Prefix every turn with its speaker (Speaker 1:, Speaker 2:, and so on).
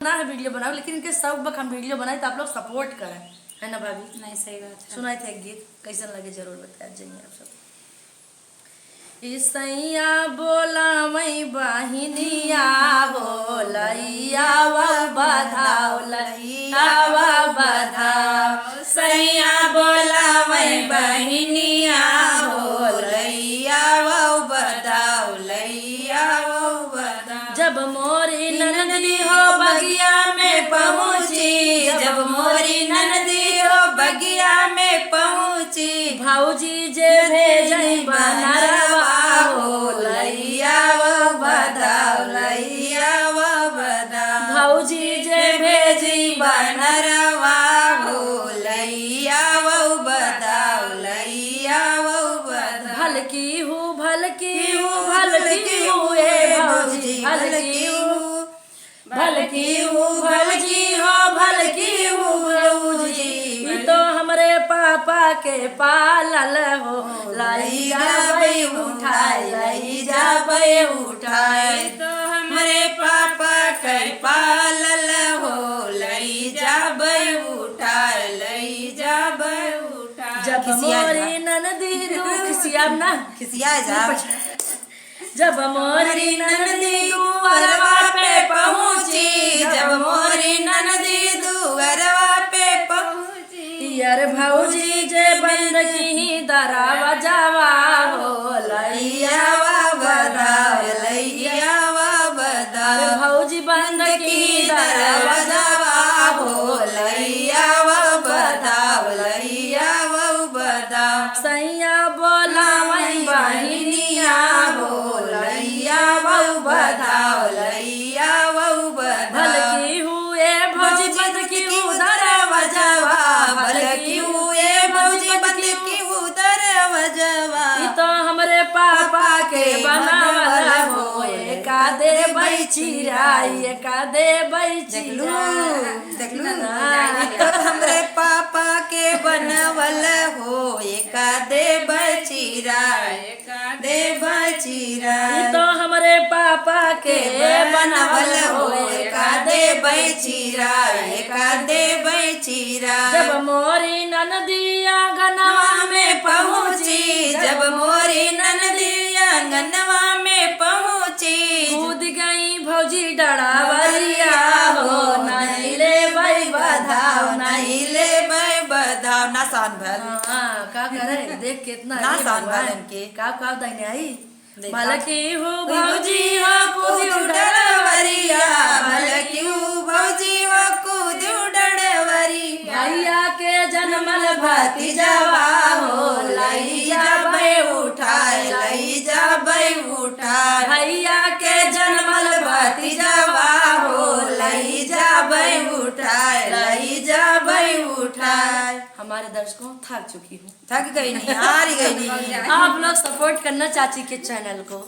Speaker 1: ना है वीडियो बनाओ, लेकिन इनके सब वक्त हम वीडियो बनाए तो आप लोग सपोर्ट करें, है ना भाभी?
Speaker 2: नहीं, सही बात है।
Speaker 1: सुनाए थे एक गीत, कैसन लगे जरूर बताया जाइए आप सब। ईसैया बोला मई बहिनिया हो लैया वा बधाओ, लैया वा बधाओ।
Speaker 2: सैया बोला मैं बहिनिया हो लैया वो बधाओ, लैया वो बधाओ।
Speaker 1: जब मोरी ननदी हो बगिया में पहुँची,
Speaker 2: जब मोरी ननदी हो बगिया में पहुँची,
Speaker 1: भाऊजी जे भेजई बनरवा
Speaker 2: हो लैया वो बधाओ, लैया वो बधाओ।
Speaker 1: भाऊजी जे भेजी
Speaker 2: बनरवा हो लैया वो बधाओ, लैया वो बधाओ।
Speaker 1: भलकी हूँ भलकी हूँ भलकी हूँ ए भाऊजी, भलकी हूँ भलकी हूँ भलकी हो भलकी हूँ भाऊजी। ई तो हमरे पापा के पालल हो लैया भाई उठाए, लैया भाई उठाए।
Speaker 2: तो हमरे पापा के पालल हो लई जाब उठाए, लई जाब उठाए।
Speaker 1: जब मोरी ननदी खिसियाब ना
Speaker 2: खिसिया जा।
Speaker 1: जब मोरी ननदी
Speaker 2: दुअरवा पे पहुँची, जब मोरी ननदी दुअरवा पे पहुँची,
Speaker 1: यार भाऊजी जे बंद की दरावा जावा हो लैया
Speaker 2: वा बधाओ, लैया वा बधाओ।
Speaker 1: भाऊजी बंद की दरावा
Speaker 2: दरवाजा हो लैया वो बधाओ, लैया वो बधाओ।
Speaker 1: सैया बोला वही
Speaker 2: बहिनिया हो लैया वो बधाओ, लैया वो बधाओ।
Speaker 1: भलकी हुए भौजी बंद की
Speaker 2: दरवाजावा, भलकी हुए भौजी बंद की दरवाजावा।
Speaker 1: ई तो हमरे पापा के बनावल हो एका दे बैचिराई, एका दे बैचिराई।
Speaker 2: देखलू तो हमरे पापा के बनवल हो एका दे बचिरा, एका दे बचिरा।
Speaker 1: ई तो हमरे पापा के
Speaker 2: बनवल हो एका दे बचिरा, एका दे बचिरा।
Speaker 1: जब मोरी ननदी आंगनवा में
Speaker 2: पहुँची, जब मोरी ननदी आंगनवा में पहुँची,
Speaker 1: कूद गई भौजी डरावरिया हो नहीं ले भाई बधाओ,
Speaker 2: नहीं ले भाई बधाओ। ना सान भर
Speaker 1: का करे देख कितना
Speaker 2: ना सान भरन के
Speaker 1: का दैने आई भलकी हो भौजी हो
Speaker 2: कूद उड़वरिया, भलकी हो भौजी हो कूद उड़वरी।
Speaker 1: भैया के जन्मल भतीजवा हो लैया
Speaker 2: जाबै उठाए, लई जाबै उठाए।
Speaker 1: भैया के जन्मल
Speaker 2: भतीजवा हो लई जाबै उठाए, लई जाबै उठाए।
Speaker 1: हमारे दर्शकों थक चुकी हूँ,
Speaker 2: थक गई नहीं, हार गई नहीं।
Speaker 1: आप लोग सपोर्ट करना चाची के चैनल को।